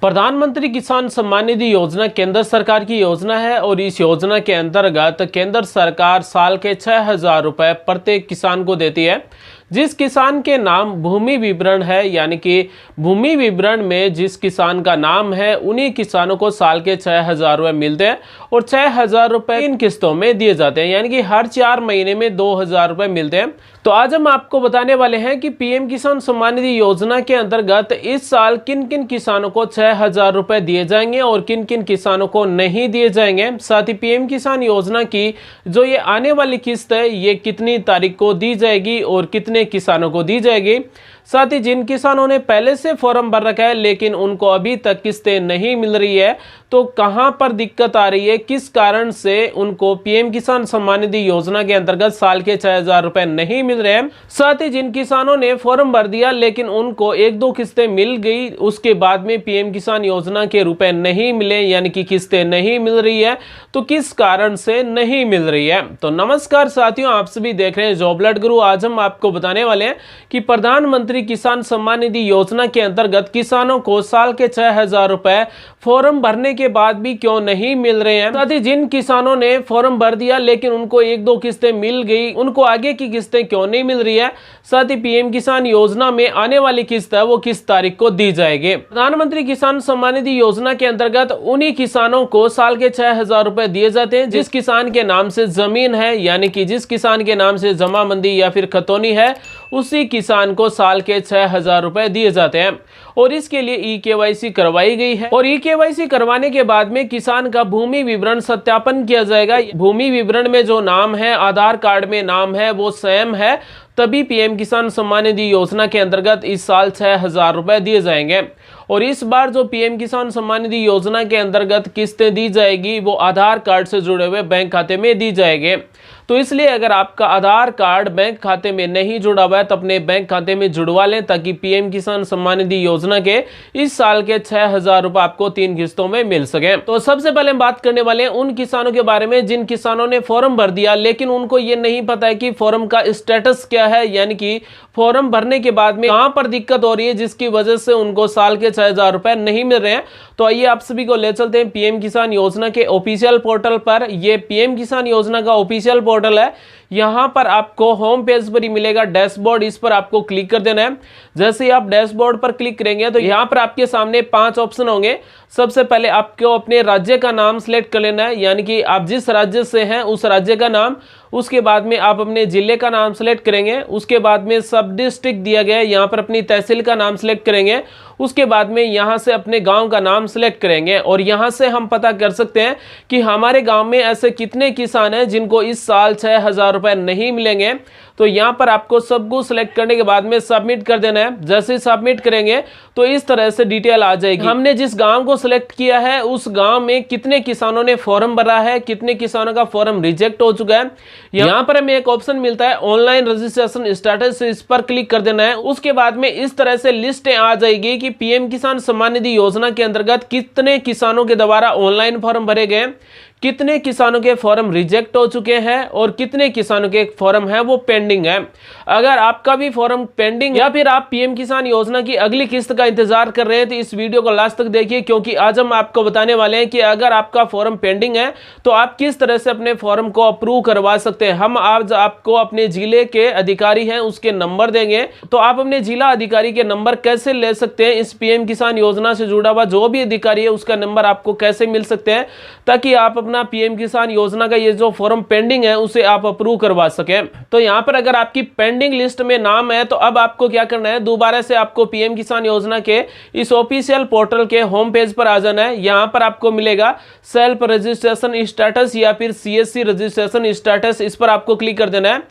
प्रधानमंत्री किसान सम्मान निधि योजना केंद्र सरकार की योजना है और इस योजना के अंतर्गत केंद्र सरकार साल के 6,000 रुपए प्रत्येक किसान को देती है। जिस किसान के नाम भूमि विवरण है, यानी कि भूमि विवरण में जिस किसान का नाम है, उन्हीं किसानों को साल के 6,000 रुपए मिलते हैं और 6,000 रुपए इन किस्तों में दिए जाते हैं, यानी कि हर 4 महीने में 2,000 रुपए मिलते हैं। तो आज हम आपको बताने वाले हैं कि पीएम किसान सम्मान निधि योजना के अंतर्गत इस साल किन किन किसानों को 6,000 रुपए दिए जाएंगे और किन किन किसानों को नहीं दिए जाएंगे। साथ ही पीएम किसान योजना की जो ये आने वाली किस्त है, ये कितनी तारीख को दी जाएगी और कितने किसानों को दी जाएगी। साथ ही जिन किसानों ने पहले से फॉर्म भर रखा है लेकिन उनको अभी तक किस्तें नहीं मिल रही है, तो कहां पर दिक्कत आ रही है, किस कारण से उनको पीएम किसान सम्मान निधि योजना के अंतर्गत साल के 6,000 रुपए नहीं मिल रहे हैं। साथ ही जिन किसानों ने फॉर्म भर दिया लेकिन उनको 1-2 किस्तें मिल गई, उसके बाद में पीएम किसान योजना के रुपए नहीं मिले, यानी कि किस्तें नहीं मिल रही है, तो किस कारण से नहीं मिल रही है। तो नमस्कार साथियों, आप सभी देख रहे हैं जॉब अलर्ट गुरु। आज हम आपको बताने वाले हैं कि प्रधानमंत्री किसान सम्मान निधि योजना के अंतर्गत किसानों को साल के 6,000 रुपए फॉर्म भरने के बाद भी क्यों नहीं मिल रहे हैं। साथ ही जिन किसानों ने फॉर्म भर दिया लेकिन उनको 1-2 किस्तें मिल गई, उनको आगे की किस्तें क्यों नहीं मिल रही है। साथ ही पीएम किसान योजना में आने वाली किस्त है, वो किस तारीख को दी जाएगी। प्रधानमंत्री किसान सम्मान निधि योजना के अंतर्गत उन्हीं किसानों को साल के 6,000 रुपए दिए जाते हैं जिस किसान के नाम से जमीन है, यानी कि जिस किसान के नाम से जमाबंदी या फिर खतौनी है, उसी किसान को साल के 6,000 रुपए दिए जाते हैं। और इसके लिए ई-केवाईसी करवाई गई है और ई-केवाईसी करवाने के बाद में किसान का भूमि विवरण सत्यापन किया जाएगा। भूमि विवरण में जो नाम है, आधार कार्ड में नाम है, वो सेम है, तभी पीएम किसान सम्मान निधि योजना के अंतर्गत इस साल 6,000 रुपए दिए जाएंगे। और इस बार जो पीएम किसान सम्मान निधि योजना के अंतर्गत किस्तें दी जाएगी, वो आधार कार्ड से जुड़े हुए बैंक खाते में दी जाएगी। तो इसलिए अगर आपका आधार कार्ड बैंक खाते में नहीं जुड़ा हुआ है तो अपने बैंक खाते में जुड़वा लें, ताकि पीएम किसान सम्मान निधि योजना के इस साल के 6,000 रुपए आपको 3 किस्तों में मिल सके। तो सबसे पहले हम बात करने वाले हैं उन किसानों के बारे में जिन किसानों ने फॉर्म भर दिया लेकिन उनको ये नहीं पता है कि फॉर्म का स्टेटस क्या है, यानी कि फॉर्म भरने के बाद में कहां पर दिक्कत हो रही है जिसकी वजह से उनको साल के 6,000 रुपए नहीं मिल रहे हैं। तो आइए आप सभी को ले चलते हैं पीएम किसान योजना के ऑफिशियल पोर्टल पर। ये पीएम किसान योजना का ऑफिशियल पोर्टल है। यहां पर आपको होम पेज पर ही मिलेगा डैशबोर्ड, इस पर आपको क्लिक कर देना है। जैसे ही आप डैशबोर्ड पर क्लिक करेंगे तो यहां पर आपके सामने 5 ऑप्शन होंगे। सबसे पहले आपको अपने राज्य का नाम सिलेक्ट कर लेना है, यानी कि आप जिस राज्य से हैं उस राज्य का नाम। उसके बाद में आप अपने जिले का नाम सेलेक्ट करेंगे। उसके बाद में सब डिस्ट्रिक्ट दिया गया है, यहाँ पर अपनी तहसील का नाम सेलेक्ट करेंगे। उसके बाद में यहाँ से अपने गांव का नाम सेलेक्ट करेंगे और यहाँ से हम पता कर सकते हैं कि हमारे गांव में ऐसे कितने किसान हैं जिनको इस साल 6,000 रुपए नहीं मिलेंगे। तो यहाँ पर आपको सब कुछ सिलेक्ट करने के बाद में सबमिट कर देना है। जैसे ही सबमिट करेंगे तो इस तरह से डिटेल आ जाएगी। हमने जिस गांव को सिलेक्ट किया है उस गांव में कितने किसानों ने फॉर्म भरा है, कितने किसानों का फॉर्म रिजेक्ट हो चुका है। यहाँ पर हमें एक ऑप्शन मिलता है ऑनलाइन रजिस्ट्रेशन स्टेटस, इस पर क्लिक कर देना है। उसके बाद में इस तरह से लिस्टें आ जाएगी कि पीएम किसान सम्मान निधि योजना के अंतर्गत कितने किसानों के द्वारा ऑनलाइन फॉर्म भरे गए, कितने किसानों के फॉर्म रिजेक्ट हो चुके हैं और कितने किसानों के फॉर्म है वो पेंडिंग है। अगर आपका भी फॉर्म पेंडिंग या फिर आप पीएम किसान योजना की अगली किस्त का इंतजार कर रहे हैं तो इस वीडियो को लास्ट तक देखिए, क्योंकि आज हम आपको बताने वाले हैं कि अगर आपका फॉर्म पेंडिंग है तो आप किस तरह से अपने फॉर्म को अप्रूव करवा सकते हैं। हम आज आपको अपने जिले के अधिकारी हैं उसके नंबर देंगे, तो आप अपने जिला अधिकारी के नंबर कैसे ले सकते हैं, इस पीएम किसान योजना से जुड़ा हुआ जो भी अधिकारी है उसका नंबर आपको कैसे मिल सकते हैं, ताकि आप अपना पीएम किसान योजना का ये जो फॉर्म पेंडिंग है उसे आप अप्रूव करवा सके। तो यहाँ पर अगर आपकी पेंडिंग लिस्ट में नाम है तो अब आपको क्या करना है, दोबारा से आपको पीएम किसान योजना के इस ऑफिशियल पोर्टल के होम पेज पर आ जाना है। यहाँ पर आपको मिलेगा सेल्फ रजिस्ट्रेशन स्टेटस या फिर सीएससी रजिस्ट्रेशन स्टेटस, इस पर आपको क्लिक कर देना है।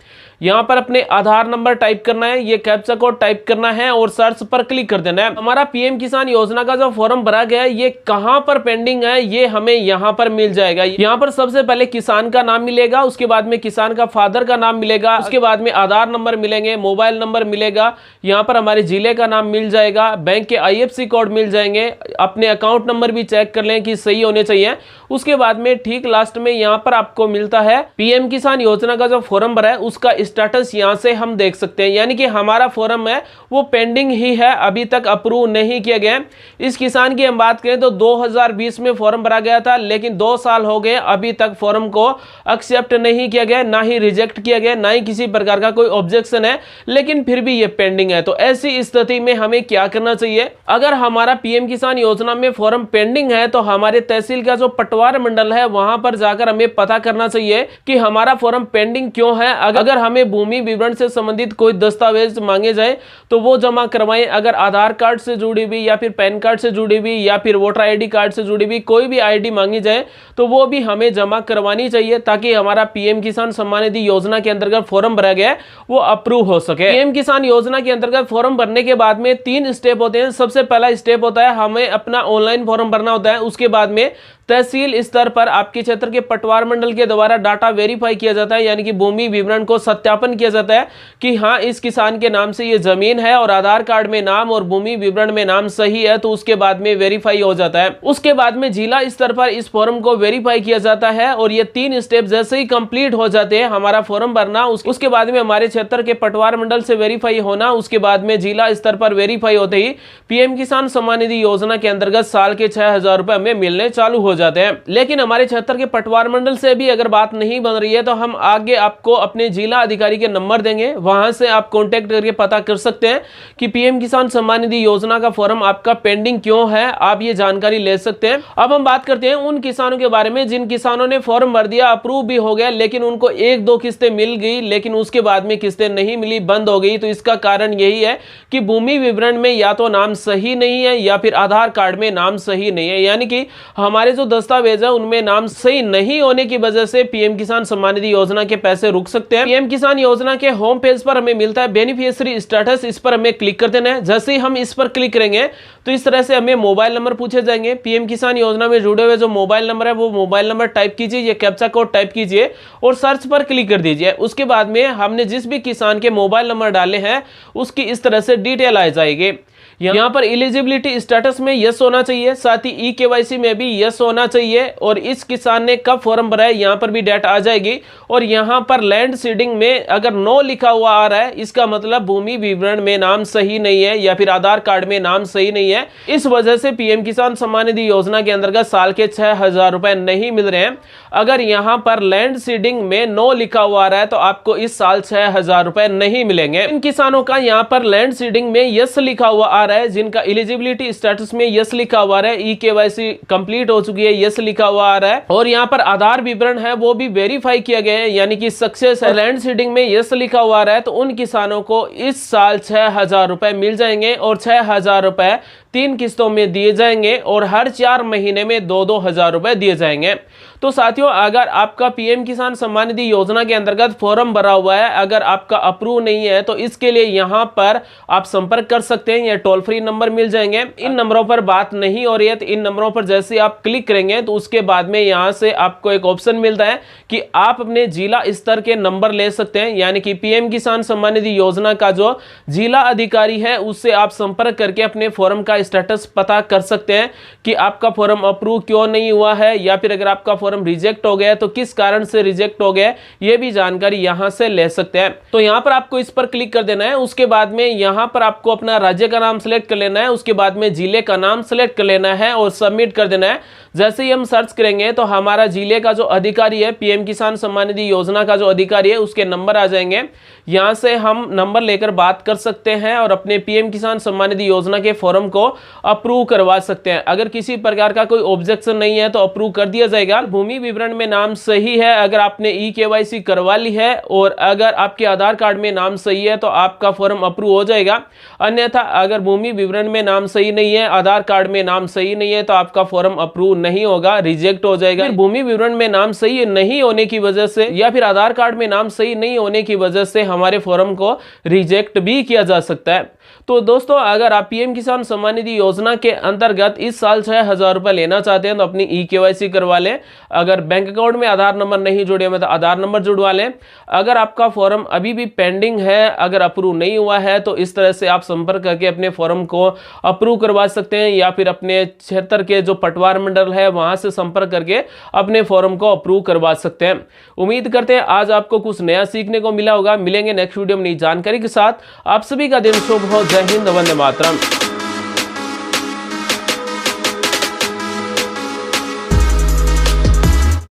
यहाँ पर अपने आधार नंबर टाइप करना है, ये कैप्चा कोड टाइप करना है और सर्च पर क्लिक कर देना है। हमारा पीएम किसान योजना का जो फॉर्म भरा गया है ये कहां पर पेंडिंग है ये हमें यहाँ पर मिल जाएगा। यहाँ पर सबसे पहले किसान का नाम मिलेगा, उसके बाद में किसान का फादर का नाम मिलेगा, उसके बाद में आधार नंबर मिलेंगे, मोबाइल नंबर मिलेगा, यहाँ पर हमारे जिले का नाम मिल जाएगा, बैंक के आईएफएससी कोड मिल जाएंगे, अपने अकाउंट नंबर भी चेक कर लें कि सही होने चाहिए। उसके बाद में ठीक लास्ट में यहाँ पर आपको मिलता है पीएम किसान योजना का जो फॉर्म भरा है उसका स्टेटस यहाँ से हम देख सकते हैं, यानी कि हमारा फॉर्म है वो पेंडिंग ही है, अभी तक अप्रूव नहीं किया गया। इस किसान की हम बात करें तो 2020 में फॉर्म भरा गया था, लेकिन 2 साल हो गए, अभी तक फॉर्म को एक्सेप्ट नहीं किया गया, ना ही रिजेक्ट किया गया, ना ही किसी प्रकार का कोई ऑब्जेक्शन है, लेकिन फिर भी ये पेंडिंग है। तो ऐसी स्थिति में हमें क्या करना चाहिए? अगर हमारा पीएम किसान योजना में फॉर्म पेंडिंग है तो हमारे तहसील का जो पटवार मंडल है वहां पर जाकर हमें पता करना चाहिए कि हमारा फॉर्म पेंडिंग क्यों है। अगर हमें भूमि विवरण से संबंधित कोई दस्तावेज मांगे जाए तो वो जमा करवाएं। अगर आधार कार्ड से जुड़ी हुई या फिर पैन कार्ड से जुड़ी हुई या फिर वोटर आईडी कार्ड से जुड़ी हुई कोई भी आईडी मांगी जाए तो वो भी हमें जमा करवानी चाहिए, ताकि हमारा पीएम किसान सम्मान निधि योजना के अंतर्गत फॉर्म भरा गया है वो अप्रूव हो सके। पीएम किसान योजना के अंतर्गत फॉर्म भरने के बाद में 3 स्टेप होते हैं। सबसे पहला स्टेप होता है हमें अपना ऑनलाइन फॉर्म भरना होता है। उसके बाद में तहसील स्तर पर आपके क्षेत्र के पटवार मंडल के द्वारा डाटा वेरीफाई किया जाता है, यानी कि भूमि विवरण को सत्यापन किया जाता है कि हाँ इस किसान के नाम से ये जमीन है और आधार कार्ड में नाम और भूमि विवरण में नाम सही है, तो उसके बाद में वेरीफाई हो जाता है। उसके बाद में जिला स्तर पर इस फॉर्म को वेरीफाई किया जाता है और ये 3 स्टेप जैसे ही कंप्लीट हो जाते हैं, हमारा फॉर्म भरना, उसके बाद में हमारे क्षेत्र के पटवार मंडल से वेरीफाई होना, उसके बाद में जिला स्तर पर वेरीफाई होते ही पीएम किसान सम्मान निधि योजना के अंतर्गत साल के 6,000 रुपए हमें मिलने चालू हो जाते हैं। लेकिन हमारे क्षेत्र के पटवार मंडल से भी अगर बात नहीं बन रही है तो हम आगे आपको अपने जिला अधिकारी के नंबर देंगे, वहां से आप कांटेक्ट करके पता कर सकते हैं कि पीएम किसान सम्मान निधि योजना का फॉर्म आपका पेंडिंग क्यों है, आप ये जानकारी ले सकते हैं। अब हम बात करते हैं उन किसानों के बारे में जिन किसानों ने फॉर्म भर दिया, अप्रूव भी हो गया, लेकिन उनको 1-2 किस्तें मिल गई, लेकिन उसके बाद में किस्तें नहीं मिली, बंद हो गई। तो इसका कारण यही है कि भूमि विवरण में या तो नाम सही नहीं है या फिर आधार कार्ड में नाम सही नहीं है, यानी कि हमारे जो दस्तावेज उनमें नाम सही नहीं होने की वजह से पीएम किसान सम्मान निधि योजना के पैसे रुक सकते हैं। पीएम किसान योजना के होम पेज पर हमें मिलता है बेनिफिशियरी स्टेटस, इस पर हमें क्लिक कर देना है। जैसे ही हम इस पर क्लिक करेंगे तो इस तरह से हमें मोबाइल नंबर पूछे जाएंगे। पीएम किसान योजना में जुड़े हुए जो मोबाइल नंबर है वो मोबाइल नंबर टाइप कीजिए, ये कैप्चा कोड टाइप कीजिए और सर्च पर क्लिक कर दीजिए। उसके बाद में हमने जिस भी किसान के मोबाइल नंबर डाले हैं उसकी इस तरह से डिटेल आ जाएगी। यहाँ पर एलिजिबिलिटी स्टेटस में यस होना चाहिए, साथ ही ई-केवाईसी में भी यस होना चाहिए और इस किसान ने कब फॉर्म भरा है यहाँ पर भी डेट आ जाएगी। और यहाँ पर लैंड सीडिंग में अगर नो लिखा हुआ आ रहा है, इसका मतलब भूमि विवरण में नाम सही नहीं है या फिर आधार कार्ड में नाम सही नहीं है। इस वजह से पीएम किसान सम्मान निधि योजना के अंतर्गत साल के 6,000 रुपए नहीं मिल रहे हैं। अगर यहाँ पर लैंड सीडिंग में नो लिखा हुआ आ रहा है तो आपको इस साल 6,000 रुपए नहीं मिलेंगे। इन किसानों का यहाँ पर लैंड सीडिंग में यस लिखा हुआ आ रहा है, जिनका एलिजिबिलिटी स्टेटस में यस लिखा हुआ है, ई-केवाईसी कंप्लीट हो चुकी है, यस लिखा हुआ आ रहा है, और यहाँ पर आधार विवरण है वो भी वेरीफाई किया गया है, यानी कि सक्सेस है। लैंड सीडिंग में यस लिखा हुआ आ रहा है, तो उन किसानों को इस साल 6,000 रुपए मिल जाएंगे और 6,000 रुपए 3 किस्तों में दिए जाएंगे और हर 4 महीने में 2-2 हजार रुपए दिए जाएंगे। तो साथियों, अगर आपका पीएम किसान सम्मान निधि योजना के अंतर्गत फॉर्म भरा हुआ है, अगर आपका अप्रूव नहीं है तो इसके लिए यहाँ पर आप संपर्क कर सकते हैं, या टोल फ्री नंबर मिल जाएंगे। इन नंबरों पर बात नहीं हो रही है तो इन नंबरों पर जैसे आप क्लिक करेंगे तो उसके बाद में यहाँ से आपको एक ऑप्शन मिलता है कि आप अपने जिला स्तर के नंबर ले सकते हैं, यानी कि पीएम किसान सम्मान निधि योजना का जो जिला अधिकारी है उससे आप संपर्क करके अपने फॉर्म का स्टेटस पता कर सकते हैं कि आपका फॉर्म अप्रूव क्यों नहीं हुआ है, या फिर अगर आपका फॉर्म रिजेक्ट हो गया तो किस कारण से रिजेक्ट हो गया, ये भी जानकारी यहां से ले सकते हैं। तो यहां पर आपको इस पर क्लिक कर देना है। उसके बाद में यहां पर आपको अपना राज्य का नाम सेलेक्ट कर लेना है, उसके बाद में जिले का नाम सेलेक्ट कर लेना है और सबमिट कर देना है। जैसे ही हम सर्च करेंगे तो हमारा जिले का जो अधिकारी है, पीएम किसान सम्मान निधि योजना का जो अधिकारी है, उसके नंबर आ जाएंगे। यहां से हम नंबर लेकर बात कर सकते हैं और अपने पीएम किसान सम्मान निधि योजना के फॉर्म को अप्रूव करवा सकते हैं। अगर किसी प्रकार का कोई ऑब्जेक्शन नहीं है तो अप्रूव कर दिया जाएगा। भूमि विवरण में नाम सही है, अगर आपने ई-केवाईसी करवा ली है और अगर आपके आधार कार्ड में नाम सही है तो आपका फॉर्म अप्रूव हो जाएगा। अन्यथा अगर भूमि विवरण में नाम सही नहीं है, आधार कार्ड में नाम सही नहीं है तो आपका फॉर्म अप्रूव नहीं होगा, रिजेक्ट हो जाएगा। फिर भूमि विवरण में नाम सही नहीं होने की वजह से या फिर आधार कार्ड में नाम सही नहीं होने की वजह से हमारे फॉर्म को रिजेक्ट भी किया जा सकता है। तो दोस्तों अगर आप पीएम किसान सम्मान निधि योजना के अंतर्गत इस साल 6,000 रुपए लेना चाहते हैं तो अपनी ई-केवाईसी करवा लें। अगर बैंक अकाउंट में आधार नंबर नहीं जुड़े हुए तो आधार नंबर जुड़वा लें। अगर आपका फॉर्म अभी भी पेंडिंग है, अगर अप्रूव नहीं हुआ है, तो इस तरह से आप संपर्क करके अपने फॉर्म को अप्रूव करवा सकते हैं, या फिर अपने क्षेत्र के जो पटवार मंडल है वहां से संपर्क करके अपने फॉर्म को अप्रूव करवा सकते हैं। उम्मीद करते हैं आज आपको कुछ नया सीखने को मिला होगा। मिलेंगे नेक्स्ट वीडियो में नई जानकारी के साथ। आप सभी का दिन शुभ हो। जय हिंद, वंदे मातरम।